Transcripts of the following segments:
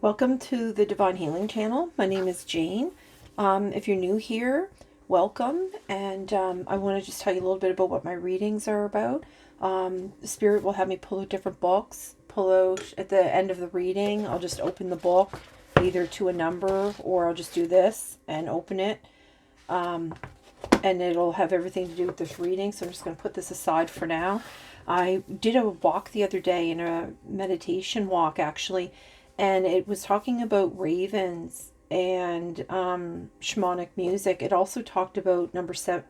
Welcome to the Divine Healing Channel. My name is Jane. If you're new here, welcome. And I want to just tell you a little bit about what my readings are about. Spirit will have me pull out different books. Pull out at the end of the reading. I'll just open the book either to a number, or I'll just do this and open it. And it'll have everything to do with this reading. So I'm just going to put this aside for now. I did a walk the other day, in a meditation walk actually, and it was talking about ravens and shamanic music. It also talked about number 7.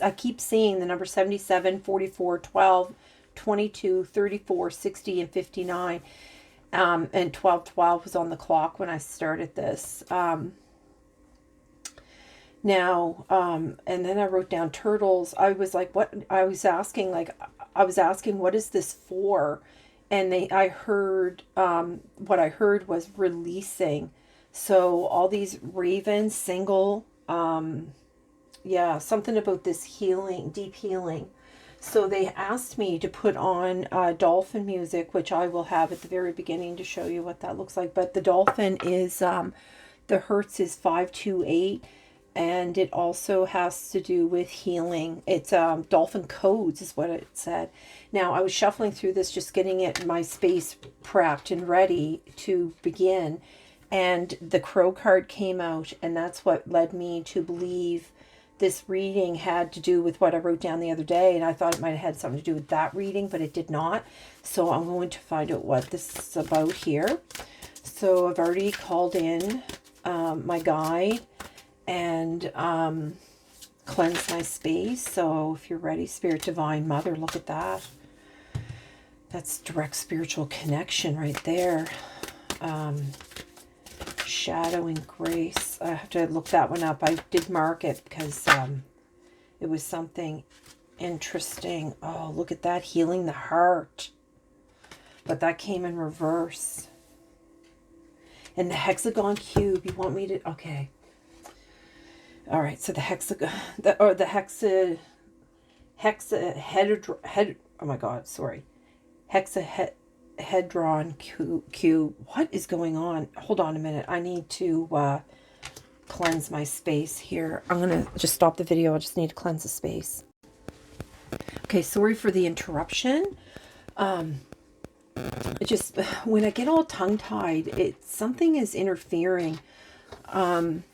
I keep seeing the number 77, 44, 12, 22, 34, 60, and 59. And 1212 was on the clock when I started this. And then I wrote down turtles. I was like, what? I was asking, what is this for? And I heard, what I heard was releasing. So all these ravens, single, yeah, something about this healing, deep healing. So they asked me to put on dolphin music, which I will have at the very beginning to show you what that looks like. But the dolphin is, the hertz is 528. And it also has to do with healing. It's dolphin codes is what it said. Now, I was shuffling through this, just getting my space prepped and ready to begin. And the crow card came out, and that's what led me to believe this reading had to do with what I wrote down the other day. And I thought it might have had something to do with that reading, but it did not. So I'm going to find out what this is about here. So I've already called in my guide and cleanse my space. So if you're ready, Spirit Divine Mother, look at that. That's direct spiritual connection right there. Shadow and grace. I have to look that one up. I did mark it because it was something interesting. Oh, look at that. Healing the heart. But that came in reverse. And the hexagon cube. You want me to... Okay. All right, so the hexagon, oh my God, sorry. Hexahedron cube. What is going on? Hold on a minute. I need to cleanse my space here. I'm going to just stop the video. I just need to cleanse the space. Okay, sorry for the interruption. It just, when I get all tongue-tied, something is interfering.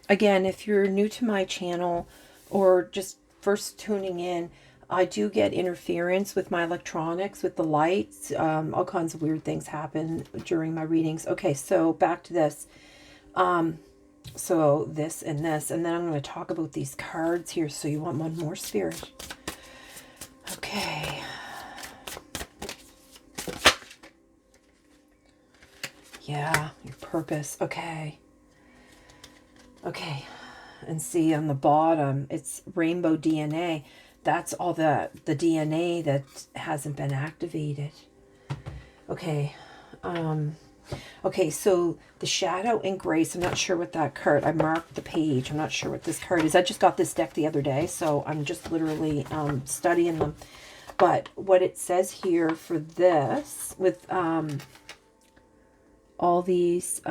Again, if you're new to my channel or just first tuning in, I do get interference with my electronics, with the lights. All kinds of weird things happen during my readings. Okay, so back to this. So this and this, and then I'm going to talk about these cards here. So you want one more, Spirit? Okay. Yeah, your purpose. Okay. Okay, and see on the bottom, it's rainbow DNA. That's all the DNA that hasn't been activated. Okay, okay, so the shadow and grace, I'm not sure what that card, I marked the page. I'm not sure what this card is. I just got this deck the other day, so I'm just literally studying them. But what it says here for this, with all these...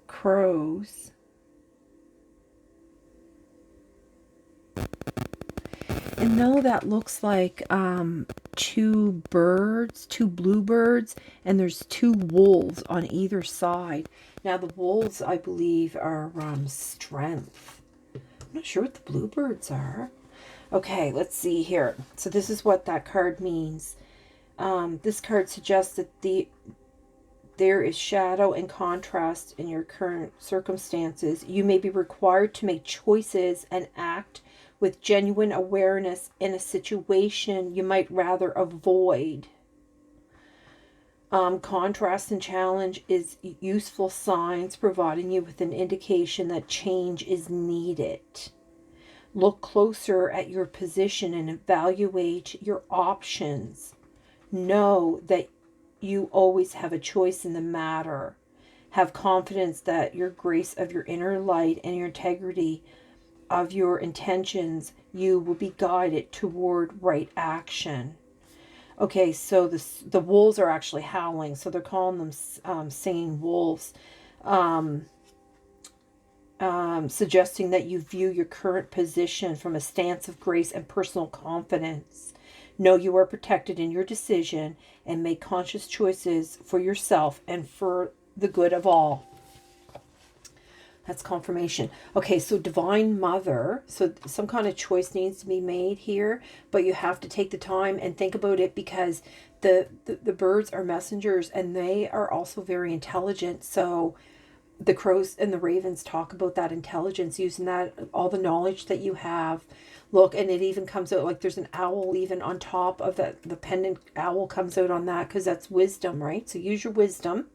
crows, and though that looks like two bluebirds, and there's two wolves on either side. Now the wolves, I believe, are strength. I'm not sure what the bluebirds are. Okay, let's see here. So this is what that card means. This card suggests that there is shadow and contrast in your current circumstances. You may be required to make choices and act with genuine awareness in a situation you might rather avoid. Contrast and challenge is useful signs, providing you with an indication that change is needed. Look closer at your position and evaluate your options. Know that you always have a choice in the matter. Have confidence that your grace of your inner light and your integrity of your intentions, you will be guided toward right action. Okay, so the wolves are actually howling, so they're calling them singing wolves, um, suggesting that you view your current position from a stance of grace and personal confidence. Know you are protected in your decision and make conscious choices for yourself and for the good of all. That's confirmation. Okay, so Divine Mother. So some kind of choice needs to be made here, but you have to take the time and think about it, because the birds are messengers and they are also very intelligent. So the crows and the ravens talk about that intelligence, using that, all the knowledge that you have. Look, and it even comes out like there's an owl even on top of that. The pendant owl comes out on that because that's wisdom, right? So use your wisdom.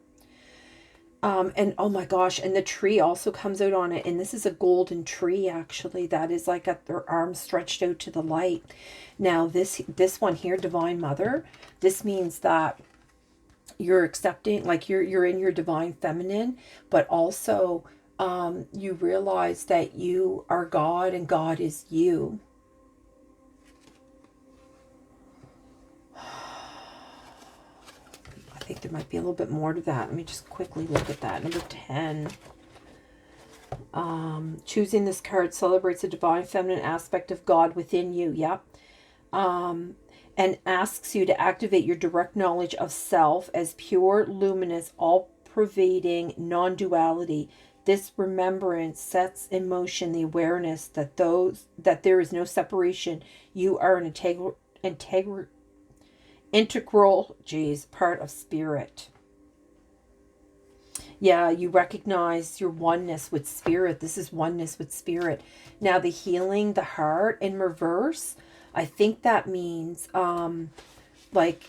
And oh my gosh, and the tree also comes out on it. And this is a golden tree, actually, that is like got their arms stretched out to the light. Now, this one here, Divine Mother, this means that you're accepting, like you're in your divine feminine, but also you realize that you are God and God is you. I think there might be a little bit more to that. Let me just quickly look at that. Number 10. Choosing this card celebrates a divine feminine aspect of God within you. Yep. And asks you to activate your direct knowledge of self as pure, luminous, all-pervading non-duality. This remembrance sets in motion the awareness that there is no separation. You are an integral part of spirit. Yeah, you recognize your oneness with spirit. This is oneness with spirit. Now, the healing the heart in reverse, I think that means like,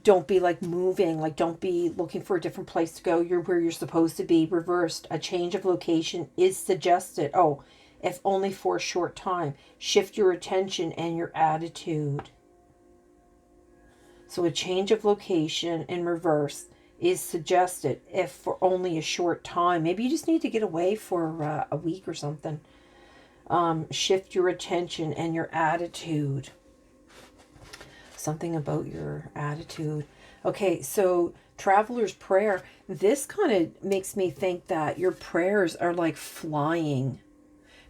don't be like moving, like don't be looking for a different place to go. You're where you're supposed to be. Reversed, a change of location is suggested. Oh, if only for a short time. Shift your attention and your attitude. So a change of location in reverse is suggested, if for only a short time. Maybe you just need to get away for a week or something. Shift your attention and your attitude. Something about your attitude. Okay, so Traveler's Prayer. This kind of makes me think that your prayers are like flying,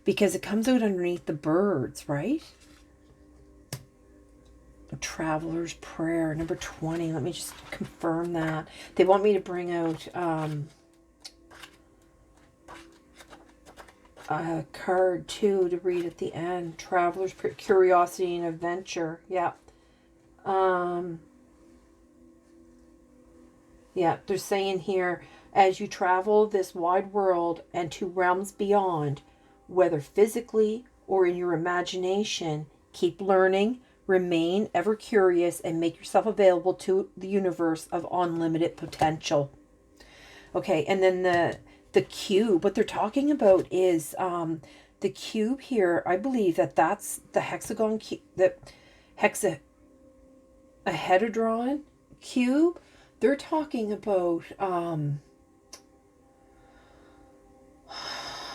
because it comes out underneath the birds, right? Traveler's Prayer, number 20. Let me just confirm that. They want me to bring out a card too to read at the end. Traveler's Prayer, Curiosity and Adventure. Yeah. Yeah, they're saying here, as you travel this wide world and to realms beyond, whether physically or in your imagination, keep learning, remain ever curious, and make yourself available to the universe of unlimited potential. Okay, and then the cube, what they're talking about is the cube here. I believe that that's the hexagon cube, a hedron cube. They're talking about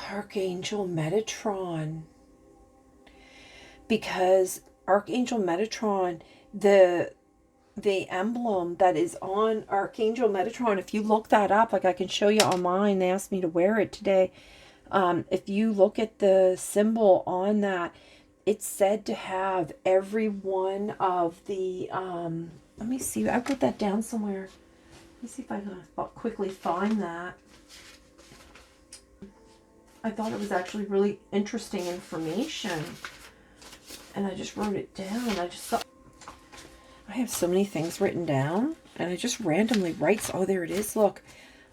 Archangel Metatron, because Archangel Metatron, the emblem that is on Archangel Metatron, if you look that up, like I can show you online, they asked me to wear it today. If you look at the symbol on that, it's said to have every one of the let me see, I put that down somewhere. Let me see if I can quickly find that. I thought it was actually really interesting information, and I just wrote it down. I have so many things written down, and I just randomly write. Oh, there it is. Look.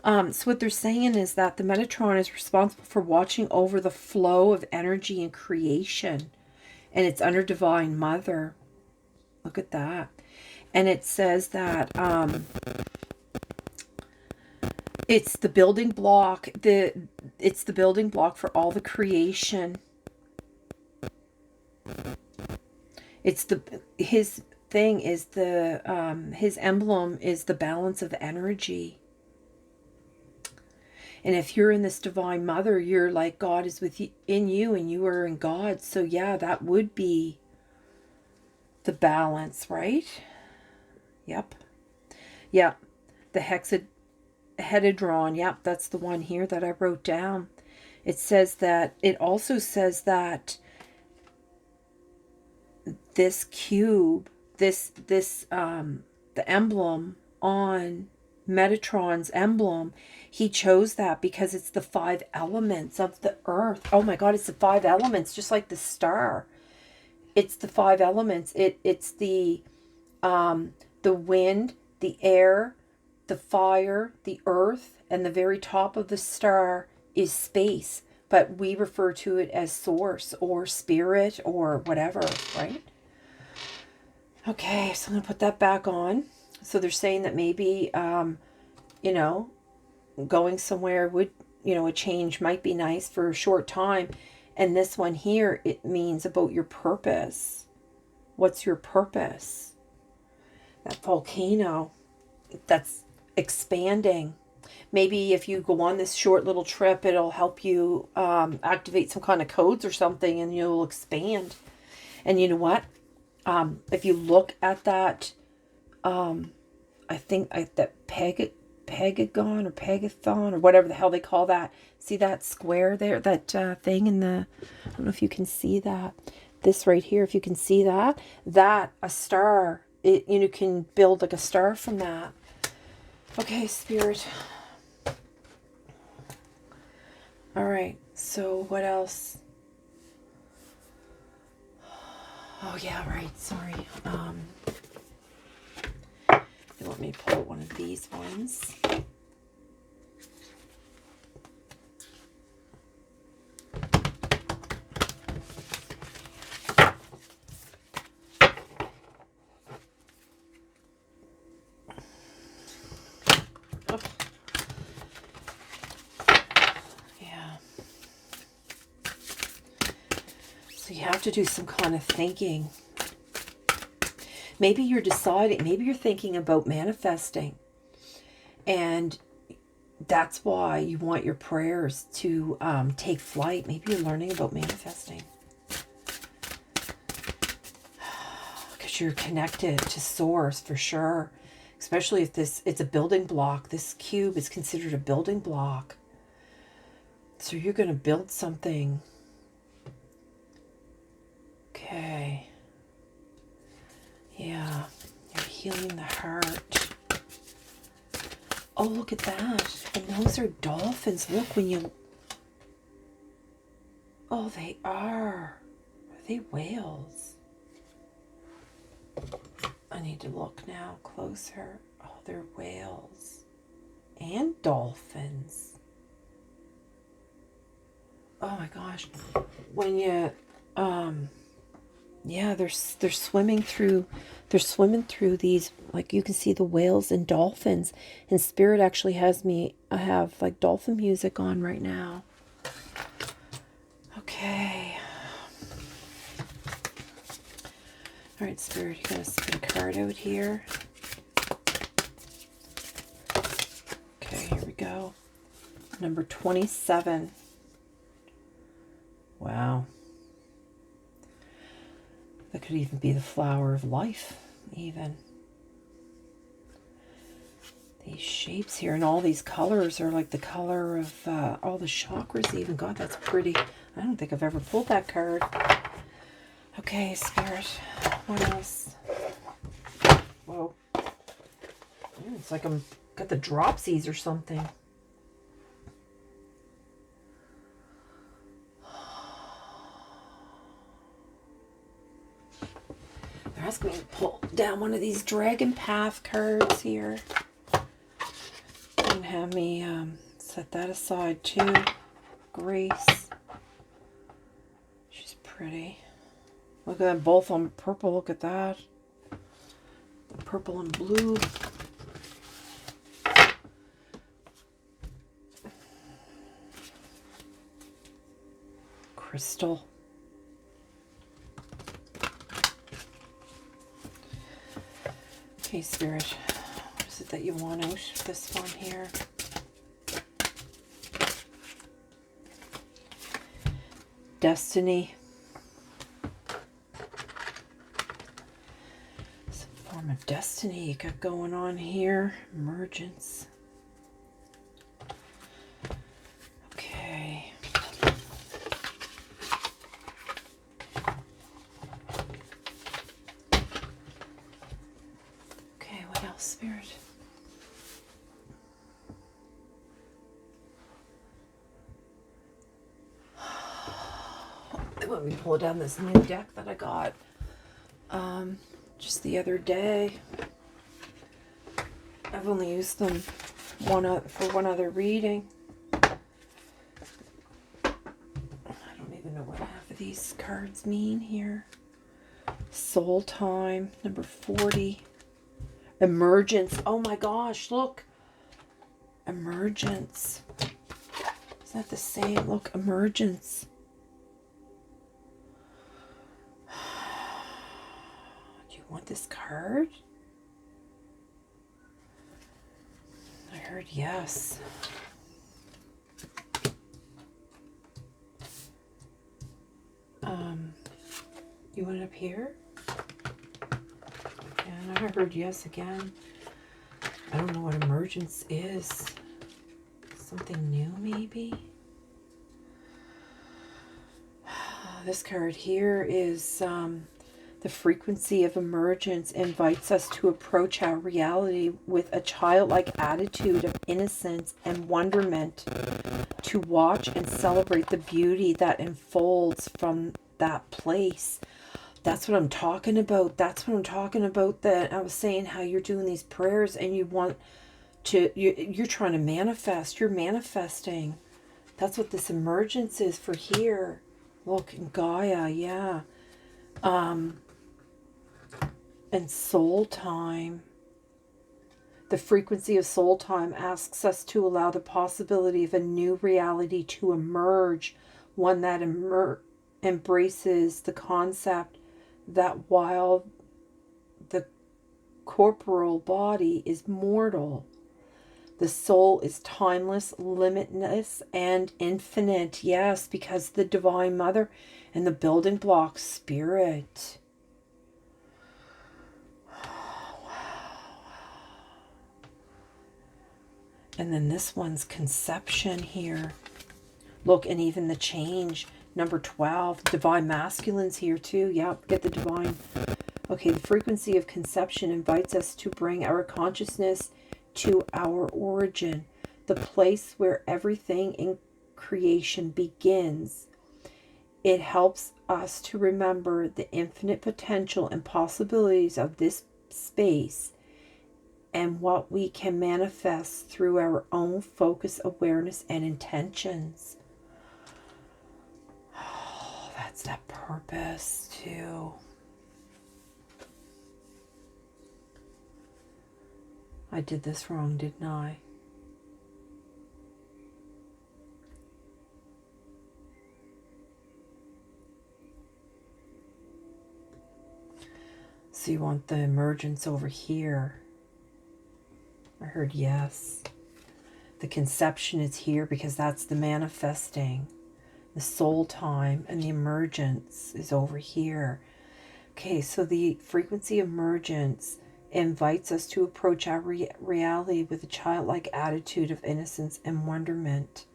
So what they're saying is that the Metatron is responsible for watching over the flow of energy and creation, and it's under Divine Mother. Look at that. And it says that it's the building block. It's the building block for all the creation. It's his thing is his emblem is the balance of energy. And if you're in this Divine Mother, you're like, God is in you and you are in God. So yeah, that would be The balance, right? Yep. Yeah. The hexahedron. Yep, that's the one here that I wrote down. It says that, it also says that this cube, the emblem on Metatron's emblem, he chose that because it's the 5 elements of the earth. Oh my God, it's the 5 elements, just like the star. It's the 5 elements. It's the wind, the air, the fire, the earth, and the very top of the star is space. But we refer to it as source or spirit or whatever, right? Okay, so I'm going to put that back on. So they're saying that maybe, you know, going somewhere would, you know, a change might be nice for a short time. And this one here, it means about your purpose. What's your purpose? That volcano, that's expanding. Maybe if you go on this short little trip, it'll help you activate some kind of codes or something, and you'll expand. And you know what? If you look at that, I think that Pegagon or Pegathon or whatever the hell they call that. See that square there, that thing in the, I don't know if you can see that. This right here, if you can see that, a star, you can build like a star from that. Okay, Spirit. All right, so what else? Oh yeah, right, sorry. Let me pull one of these ones. Oh. Yeah. So you have to do some kind of thinking. Maybe you're deciding, maybe you're thinking about manifesting. And that's why you want your prayers to take flight. Maybe you're learning about manifesting. Because you're connected to source for sure. Especially if it's a building block. This cube is considered a building block. So you're going to build something. Okay. Yeah. You're healing the heart. Oh, look at that. And those are dolphins. Look, when you... Oh, they are. Are they whales? I need to look now closer. Oh, they're whales. And dolphins. Oh my gosh. When you... Yeah, they're swimming through these, like you can see the whales and dolphins, and Spirit actually has me, I have like dolphin music on right now. Okay. All right, Spirit, you gotta spit a card out here. Okay, here we go. Number 27. Wow. That could even be the flower of life, even. These shapes here and all these colors are like the color of all the chakras even. God, that's pretty. I don't think I've ever pulled that card. Okay, Spirit. What else? Whoa. It's like I'm got the dropsies or something. They're asking me to pull down one of these Dragon Path cards here. And have me set that aside too. Grace. She's pretty. Look at them both on purple. Look at that. The purple and blue. Crystal. Okay, Spirit. What is it that you want out of this one here? Destiny. Storm of destiny you got going on here. Emergence. Okay. Okay, what else, Spirit? Let me pull down this new deck that I got just the other day. I've only used them for one other reading. I don't even know what half of these cards mean here. Soul time, number 40. Emergence. Oh my gosh, look. Emergence. Is that the same? Look, emergence. Do you want this card? I heard yes. You want it up here? And I heard yes again. I don't know what emergence is. Something new, maybe? This card here is the frequency of emergence invites us to approach our reality with a childlike attitude of innocence and wonderment, to watch and celebrate the beauty that unfolds from that place. That's what I'm talking about. That's what I'm talking about. That I was saying how you're doing these prayers and you want to, you're trying to manifest. You're manifesting. That's what this emergence is for here. Look, in Gaia, yeah. And soul time. The frequency of soul time asks us to allow the possibility of a new reality to emerge, one that embraces the concept that while the corporal body is mortal, the soul is timeless, limitless, and infinite. Yes, because the Divine Mother and the building block spirit. And then this one's conception here. Look, and even the change. Number 12, divine masculines here too. Yep, get the divine. Okay, the frequency of conception invites us to bring our consciousness to our origin, the place where everything in creation begins. It helps us to remember the infinite potential and possibilities of this space and what we can manifest through our own focus, awareness, and intentions. Oh, that's that purpose too. I did this wrong, didn't I? So you want the emergence over here. I heard yes. The conception is here because that's the manifesting. The soul time and the emergence is over here. Okay, so the frequency of emergence invites us to approach our reality with a childlike attitude of innocence and wonderment.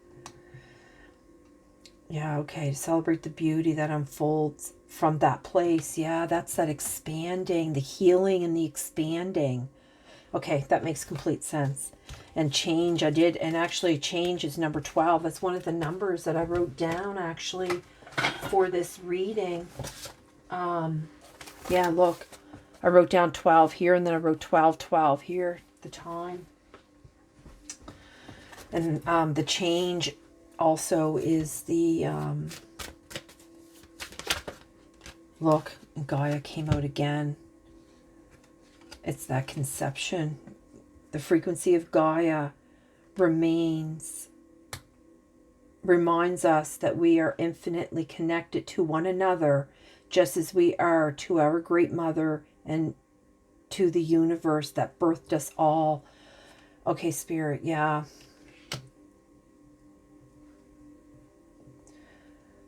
Yeah, okay, to celebrate the beauty that unfolds from that place. Yeah, that's that expanding, the healing and the expanding. Okay, that makes complete sense. And change, I did, and actually change is number 12. That's one of the numbers that I wrote down actually for this reading. Yeah, look, I wrote down 12 here, and then I wrote 12 here, the time. And the change also is the, look, Gaia came out again. It's that conception. The frequency of Gaia reminds us that we are infinitely connected to one another, just as we are to our Great Mother and to the universe that birthed us all. Okay, Spirit, yeah.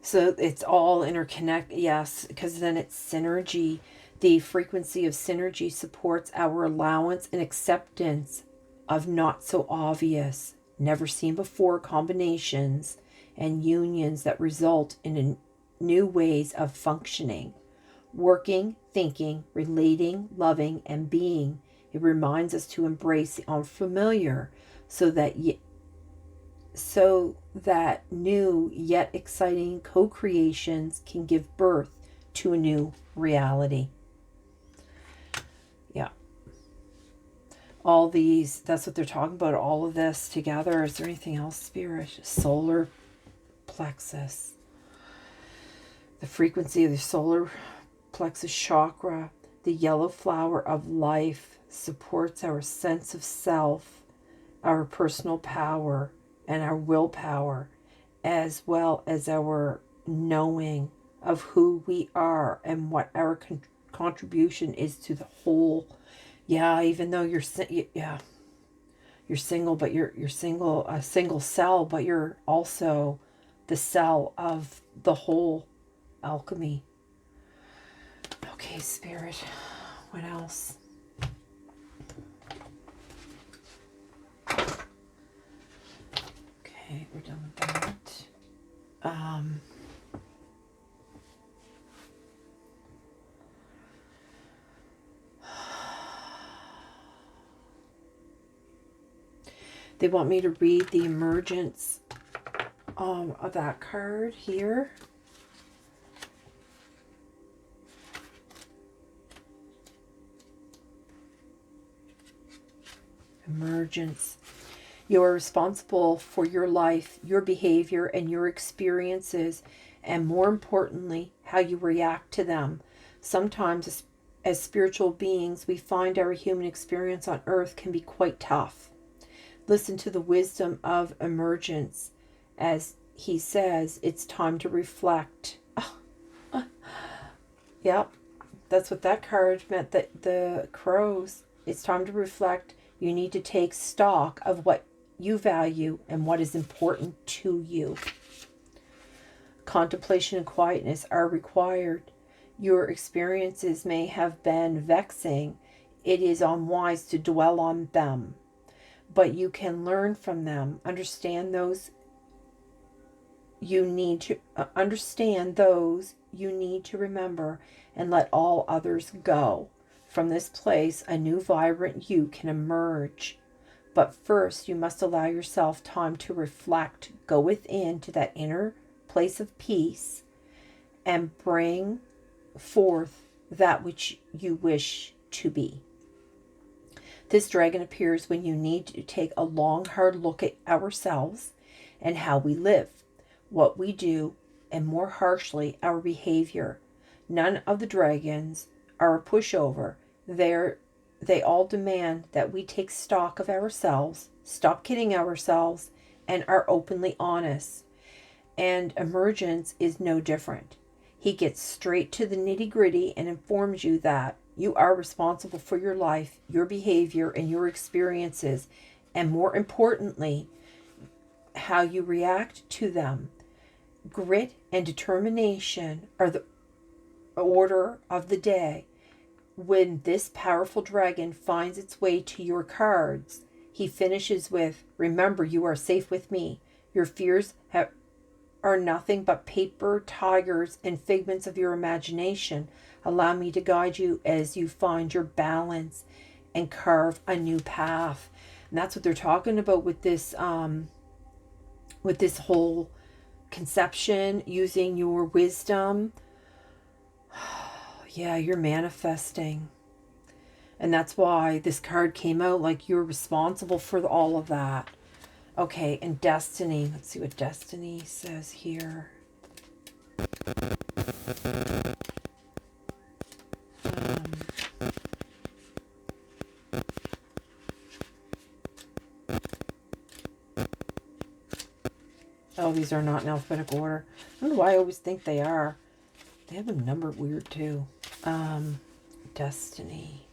So it's all interconnected, yes, because then it's synergy. The frequency of synergy supports our allowance and acceptance of not so obvious, never seen before combinations and unions that result in new ways of functioning, working, thinking, relating, loving, and being. It reminds us to embrace the unfamiliar so that new yet exciting co-creations can give birth to a new reality. Yeah. All these, that's what they're talking about, all of this together. Is there anything else, Spirit? Solar plexus. The frequency of the solar plexus chakra, the yellow flower of life, supports our sense of self, our personal power, and our willpower, as well as our knowing of who we are and what our contribution is to the whole. Yeah, even though you're single, but you're single, a single cell, but you're also the cell of the whole alchemy. Okay, Spirit, what else? Okay, we're done with that. They want me to read the emergence of that card here. Emergence. You are responsible for your life, your behavior, and your experiences, and more importantly, how you react to them. Sometimes, as spiritual beings, we find our human experience on earth can be quite tough. Listen to the wisdom of emergence. As he says, it's time to reflect. Yep, that's what that card meant, that the crows. It's time to reflect. You need to take stock of what you value and what is important to you. Contemplation and quietness are required. Your experiences may have been vexing. It is unwise to dwell on them, but you can learn from them. Understand those you need to remember, and let all others go. From this place, a new vibrant you can emerge. But first, you must allow yourself time to reflect. Go within to that inner place of peace and bring forth that which you wish to be. This dragon appears when you need to take a long, hard look at ourselves and how we live, what we do, and more harshly, our behavior. None of the dragons are a pushover. They all demand that we take stock of ourselves, stop kidding ourselves, and are openly honest. And emergence is no different. He gets straight to the nitty-gritty and informs you that you are responsible for your life, your behavior, and your experiences, and more importantly, how you react to them. Grit and determination are the order of the day. When this powerful dragon finds its way to your cards, he finishes with, remember, you are safe with me. Your fears are nothing but paper tigers and figments of your imagination. Allow me to guide you as you find your balance and carve a new path. And that's what they're talking about with this whole conception, using your wisdom. Yeah, you're manifesting. And that's why this card came out, like you're responsible for all of that. Okay, and destiny. Let's see what destiny says here. Oh, these are not in alphabetical order. I don't know why I always think they are. They have them numbered weird too. Destiny.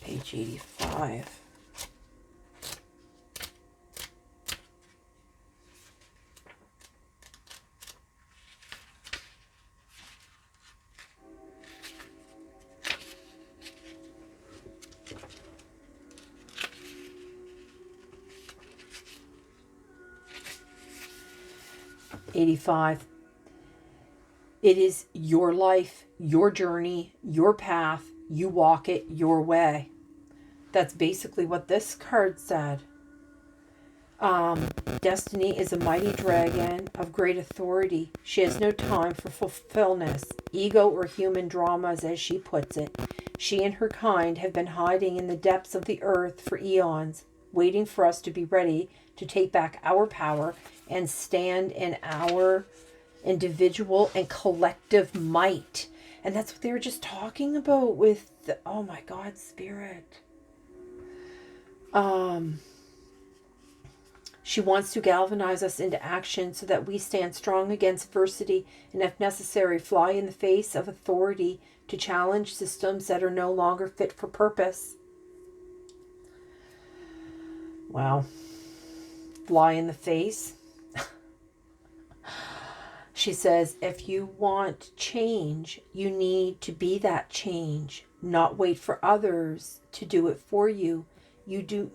Page 85. 85. It is your life, your journey, your path. You walk it your way. That's basically what this card said. Destiny is a mighty dragon of great authority. She has no time for fulfillment, ego, or human dramas, as she puts it. She and her kind have been hiding in the depths of the earth for eons, waiting for us to be ready to take back our power and stand in our individual and collective might. And that's what they were just talking about with the, oh my God, Spirit. She wants to galvanize us into action so that we stand strong against adversity and, if necessary, fly in the face of authority to challenge systems that are no longer fit for purpose. Wow. Fly in the face. She says, if you want change, you need to be that change, not wait for others to do it for you. You do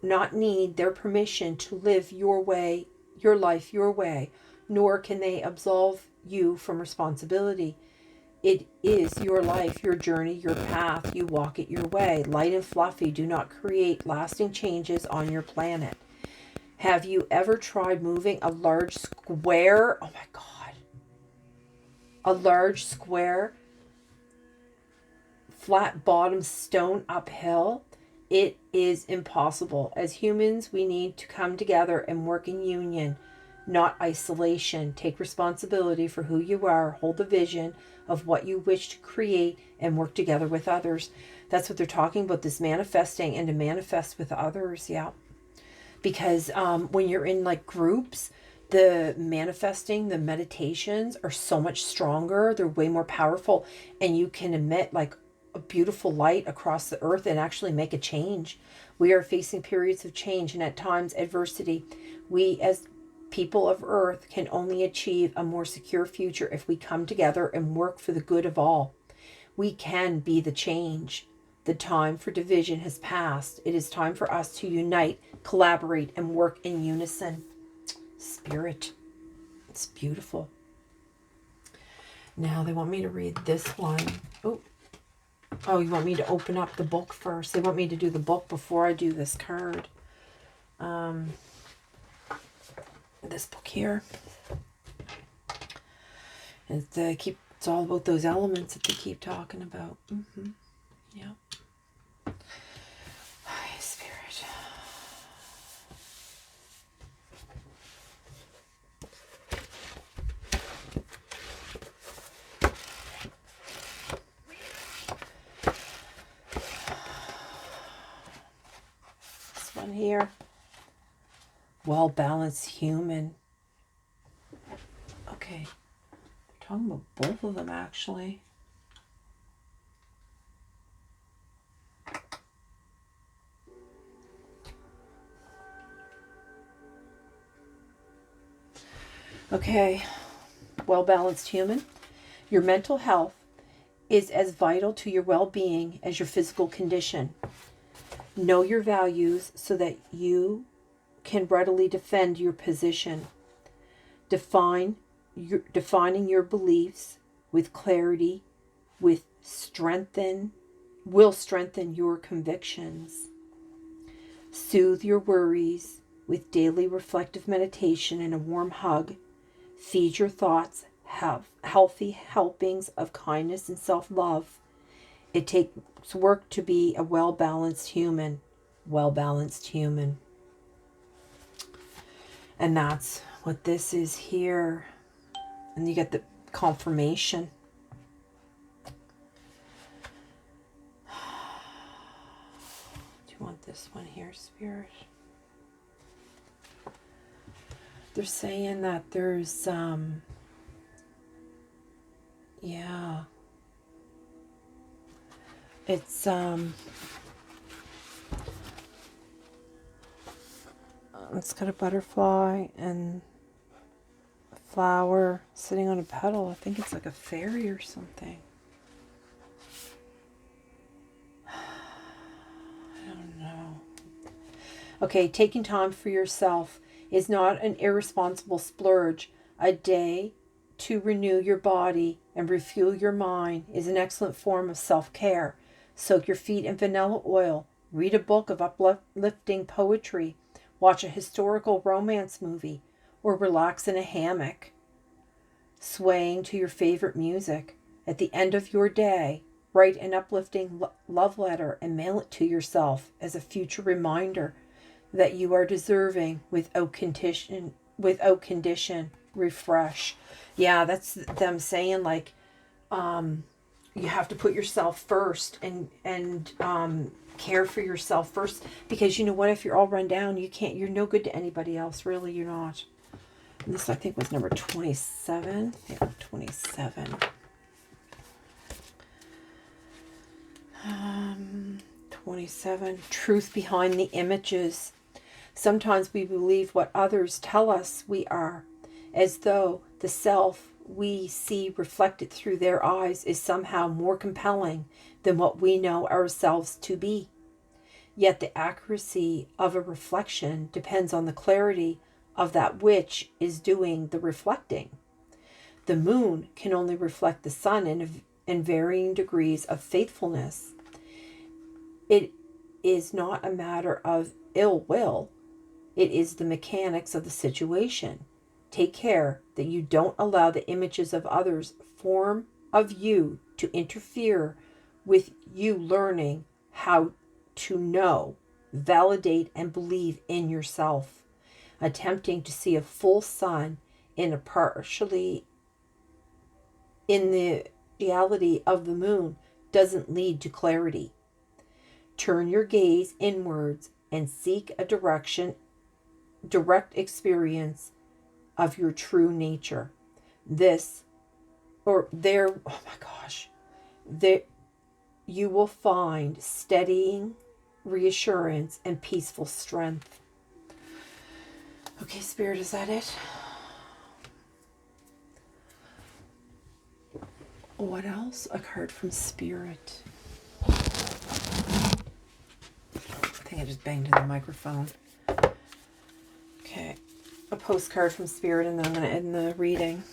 not need their permission to live your way, your life your way, nor can they absolve you from responsibility. It is your life, your journey, your path. You walk it your way. Light and fluffy do not create lasting changes on your planet. Have you ever tried moving a large square? Oh my God. A large square, flat bottom stone uphill? It is impossible. As humans, we need to come together and work in union, not isolation. Take responsibility for who you are, hold the vision of what you wish to create, and work together with others. That's what they're talking about, this manifesting, and to manifest with others. Yeah. Because when you're in like groups, the manifesting, the meditations are so much stronger. They're way more powerful, and you can emit like a beautiful light across the earth and actually make a change. We are facing periods of change and at times adversity. We as people of earth can only achieve a more secure future if we come together and work for the good of all. We can be the change. The time for division has passed. It is time for us to unite, collaborate, and work in unison. Spirit. It's beautiful. Now they want me to read this one. Oh, you want me to open up the book first? They want me to do the book before I do this card. This book here. It's all about those elements that they keep talking about. Yeah. Hi, Spirit. This one here. Well-balanced human. Okay. They're talking about both of them, actually. Okay, well-balanced human. Your mental health is as vital to your well-being as your physical condition. Know your values so that you can readily defend your position. Defining your beliefs with clarity will strengthen your convictions. Soothe your worries with daily reflective meditation and a warm hug. Feed your thoughts healthy helpings of kindness and self-love. It takes work to be a well-balanced human. Well-balanced human. And that's what this is here. And you get the confirmation. Do you want this one here, Spirit? They're saying that there's, yeah. It's, it's got a butterfly and a flower sitting on a petal. I think it's like a fairy or something. I don't know. Okay, taking time for yourself is not an irresponsible splurge. A day to renew your body and refuel your mind is an excellent form of self-care. Soak your feet in vanilla oil, read a book of uplifting poetry, watch a historical romance movie, or relax in a hammock, swaying to your favorite music. At the end of your day, write an uplifting love letter and mail it to yourself as a future reminder that you are deserving without condition. Refresh. Yeah, that's them saying like, you have to put yourself first and care for yourself first, because you know what, if you're all run down, you're no good to anybody else, really, you're not. And this I think was number 27. Yeah, 27. 27. Truth behind the images. Sometimes we believe what others tell us we are, as though the self we see reflected through their eyes is somehow more compelling than what we know ourselves to be. Yet the accuracy of a reflection depends on the clarity of that which is doing the reflecting. The moon can only reflect the sun in varying degrees of faithfulness. It is not a matter of ill will. It is the mechanics of the situation. Take care that you don't allow the images of others' form of you to interfere with you learning how to know, validate, and believe in yourself. Attempting to see a full sun in the reality of the moon doesn't lead to clarity. Turn your gaze inwards and seek a direct experience of your true nature. There, you will find steadying reassurance and peaceful strength. Okay, Spirit, is that it? What else? A card from Spirit. I think I just banged in the microphone. Okay. A postcard from Spirit, and then I'm going to end the reading.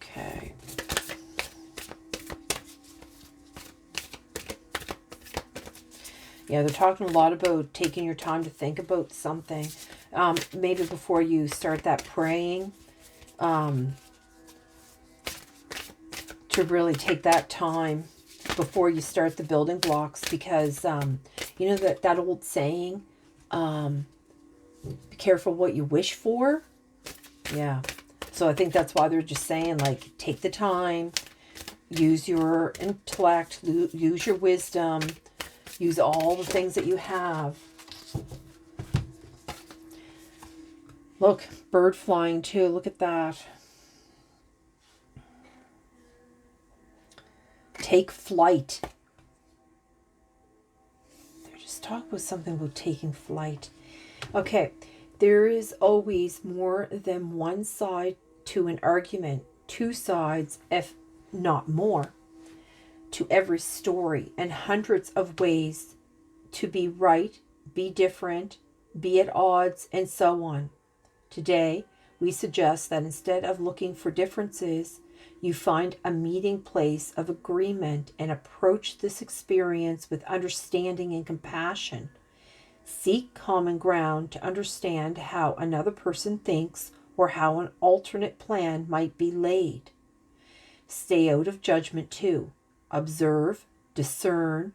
Okay. Yeah, they're talking a lot about taking your time to think about something. Maybe before you start that praying, to really take that time before you start the building blocks, because you know that old saying, be careful what you wish for. Yeah, so I think that's why they're just saying, like, take the time, use your intellect, use your wisdom, use all the things that you have. Look, bird flying too, look at that. Take flight. They're just talking about something about taking flight. Okay, there is always more than one side to an argument, two sides, if not more, to every story, and hundreds of ways to be right, be different, be at odds, and so on. Today, we suggest that instead of looking for differences, you find a meeting place of agreement and approach this experience with understanding and compassion. Seek common ground to understand how another person thinks or how an alternate plan might be laid. Stay out of judgment too. Observe, discern,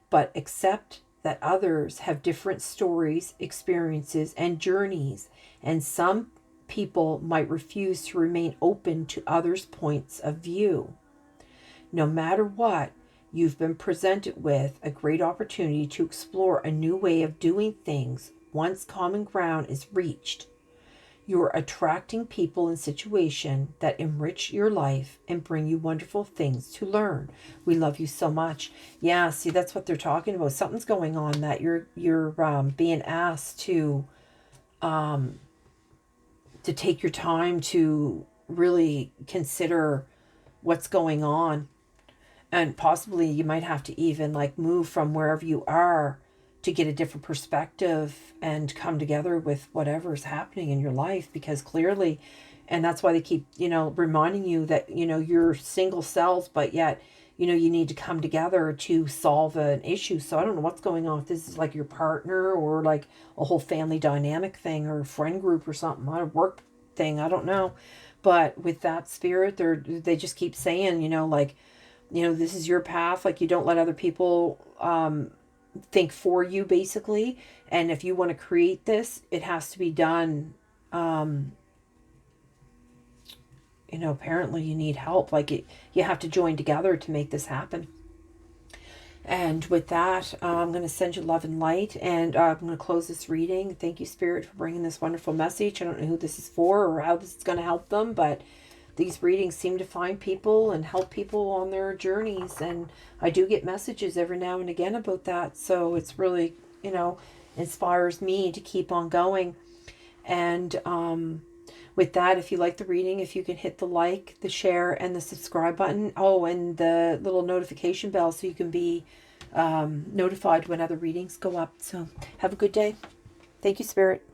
but accept that others have different stories, experiences, and journeys, and some people might refuse to remain open to others' points of view. No matter what, you've been presented with a great opportunity to explore a new way of doing things once common ground is reached. You're attracting people and situations that enrich your life and bring you wonderful things to learn. We love you so much. Yeah, see, that's what they're talking about. Something's going on that you're being asked to take your time to really consider what's going on. And possibly you might have to even like move from wherever you are to get a different perspective and come together with whatever's happening in your life, because clearly, and that's why they keep, reminding you that, you're single cells, but yet, you need to come together to solve an issue. So I don't know what's going on. If this is like your partner or like a whole family dynamic thing or a friend group or something, a work thing, I don't know. But with that spirit, they just keep saying, like, this is your path. Like, you don't let other people think for you, basically. And if you want to create this, it has to be done. Apparently you need help. Like, you have to join together to make this happen. And with that, I'm going to send you love and light, and I'm going to close this reading. Thank you, Spirit, for bringing this wonderful message. I don't know who this is for or how this is going to help them, but these readings seem to find people and help people on their journeys. And I do get messages every now and again about that. So it's really, inspires me to keep on going. And with that, if you like the reading, if you can hit the like, the share, and the subscribe button. Oh, and the little notification bell so you can be notified when other readings go up. So have a good day. Thank you, Spirit.